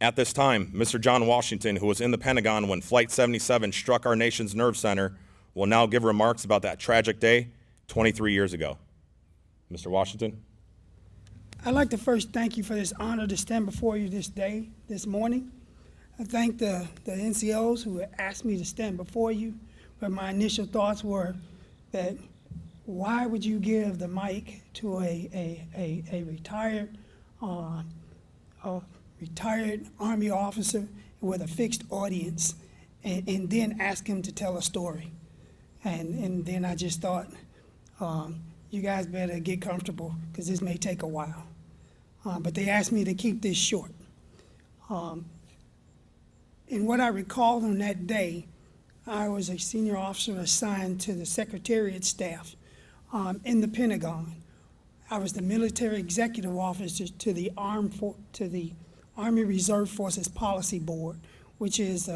At this time, Mr. John Washington, who was in the Pentagon when Flight 77 struck our nation's nerve center, will now give remarks about that tragic day 23 years ago. Mr. Washington. I'd like to first thank you for this honor to stand before you this morning. I thank the NCOs who asked me to stand before you, but my initial thoughts were that why would you give the mic to a retired Army officer with a fixed audience and then ask him to tell a story? And then I just thought, you guys better get comfortable because this may take a while. But they asked me to keep this short. And what I recall on that day, I was a senior officer assigned to the Secretariat staff in the Pentagon. I was the military executive officer to the Army Reserve Forces Policy Board, which is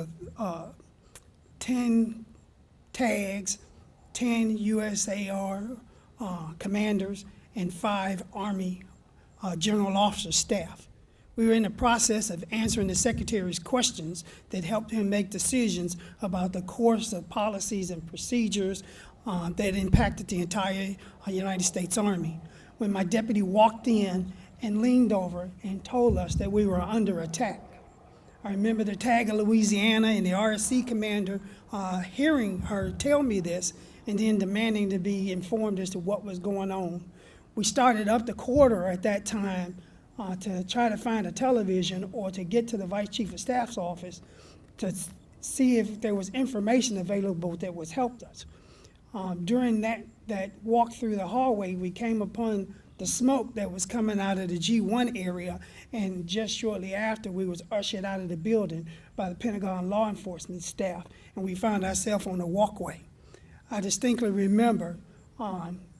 10 tags, 10 USAR commanders, and 5 Army general officer staff. We were in the process of answering the Secretary's questions that helped him make decisions about the course of policies and procedures that impacted the entire United States Army. When my deputy walked in and leaned over and told us that we were under attack. I remember the tag of Louisiana and the RSC commander hearing her tell me this and then demanding to be informed as to what was going on. We started up the corridor at that time to try to find a television or to get to the Vice Chief of Staff's office to see if there was information available that was helped us. During that walk through the hallway, we came upon the smoke that was coming out of the G1 area, and just shortly after, we was ushered out of the building by the Pentagon law enforcement staff, and we found ourselves on the walkway. I distinctly remember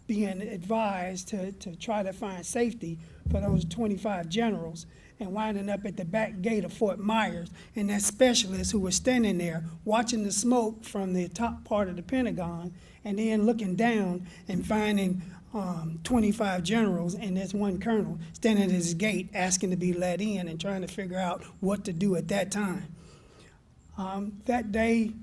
being advised to try to find safety for those 25 generals and winding up at the back gate of Fort Myers, and that specialist who was standing there watching the smoke from the top part of the Pentagon and then looking down and finding 25 generals and this one colonel standing at his gate asking to be let in and trying to figure out what to do at that time. That day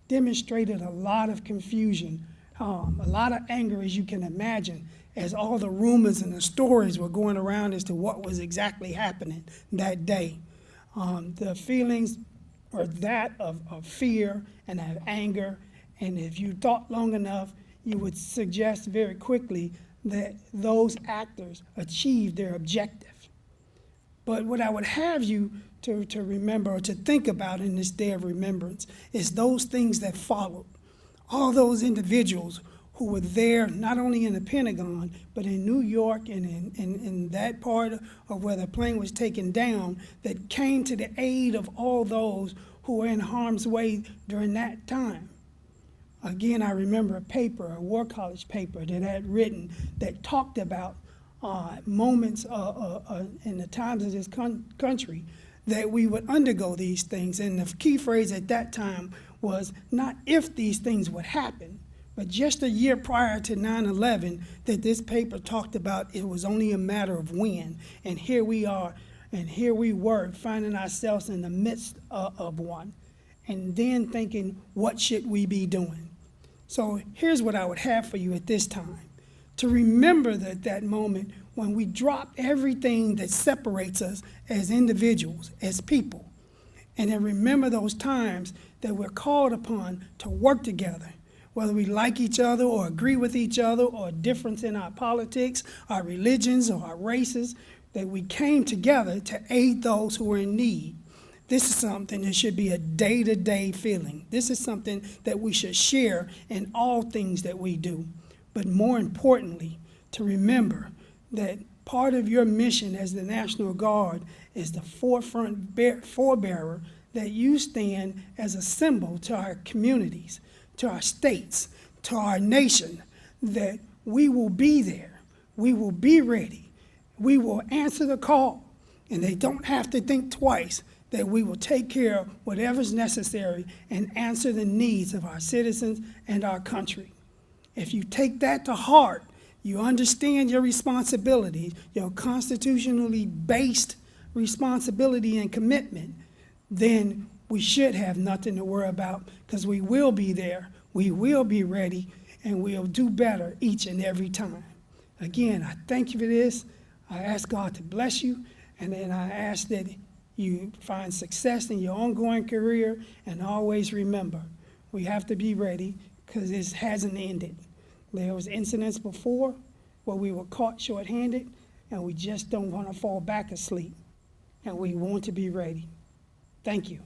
demonstrated a lot of confusion, a lot of anger, as you can imagine, as all the rumors and the stories were going around as to what was exactly happening that day. The feelings were that of fear and of anger, and if you thought long enough, you would suggest very quickly that those actors achieved their objective. But what I would have you to remember or to think about in this day of remembrance is those things that followed. All those individuals who were there, not only in the Pentagon, but in New York and in that part of where the plane was taken down, that came to the aid of all those who were in harm's way during that time. Again, I remember a War College paper that I had written that talked about moments in the times of this country that we would undergo these things. And the key phrase at that time was not if these things would happen, but just a year prior to 9/11 that this paper talked about it was only a matter of when. And here we are, and here we were finding ourselves in the midst of one. And then thinking, what should we be doing? So here's what I would have for you at this time. To remember that moment when we drop everything that separates us as individuals, as people. And then remember those times that we're called upon to work together, whether we like each other or agree with each other or difference in our politics, our religions, or our races, that we came together to aid those who are in need. This is something that should be a day-to-day feeling. This is something that we should share in all things that we do. But more importantly, to remember that part of your mission as the National Guard is the forefront forebearer that you stand as a symbol to our communities, to our states, to our nation, that we will be there, we will be ready, we will answer the call, and they don't have to think twice, that we will take care of whatever's necessary and answer the needs of our citizens and our country. If you take that to heart, you understand your responsibilities, your constitutionally based responsibility and commitment, then we should have nothing to worry about, because we will be there, we will be ready, and we'll do better each and every time. Again, I thank you for this. I ask God to bless you, and then I ask that you find success in your ongoing career, and always remember, we have to be ready, because this hasn't ended. There was incidents before where we were caught short-handed, and we just don't want to fall back asleep, and we want to be ready. Thank you.